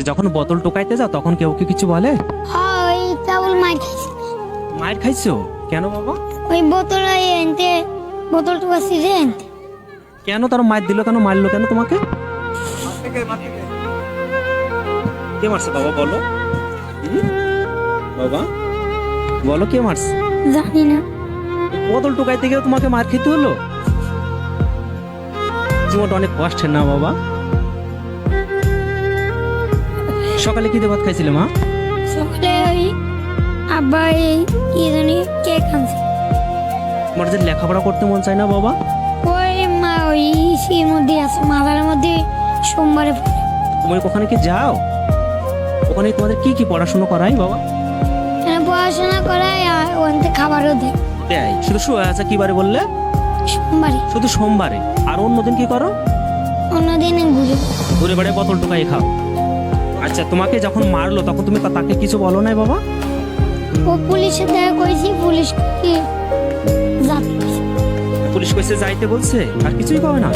যখন বোতল টোকাইতে যাও তখন কেউ কি কিছু বলে? ওই কেবল মার খাইছি। মায়ের খাইছো কেন বাবা? ওই বোতল এনতে বোতল টুকাছি রে এনতে। কেন তার মায়ের দিল কেন, মারলো কেন তোমাকে? কে মারছে বাবা বলো? বাবা বলো কে মারছে? জানি না। বোতল টোকাইতে গিয়ে তোমাকে মার খেতে হলো? জীবনটা অনেক কষ্টের না বাবা? সকালে কি দিয়ে ভাত খাইছিলে মা? সকালে ওই আব্বা এই কি জানি কেক আনছে। তোমার যে লেখাপড়া করতে মন চায় না বাবা? ওই মা ওই ইসির মধ্যে আছে, মাথার মধ্যে সোমবারে পড়ে। তুমি ওখানে কি যাও? ওখানে তোমাদের কি কি পড়াশোনা করায় বাবা? এখানে পড়াশোনা করায় আর ওখান খাবারও দেয় দেয় শুধু আচ্ছা কি বারে বললে? সোমবারে। শুধু সোমবারে? আর অন্যদিন কি করো? অন্যদিন ঘুরে ঘুরে বেড়ে বোতল টোকাই খাও। আচ্ছা তোমাকে যখন মারলো তখন তুমি তাকে কিছু বলো নাই বাবা? ও পুলিশের দেখা করেছি, পুলিশ কি যাতে পুলিশ কইছে যাইতে বলছে, আর কিছুই কবে না?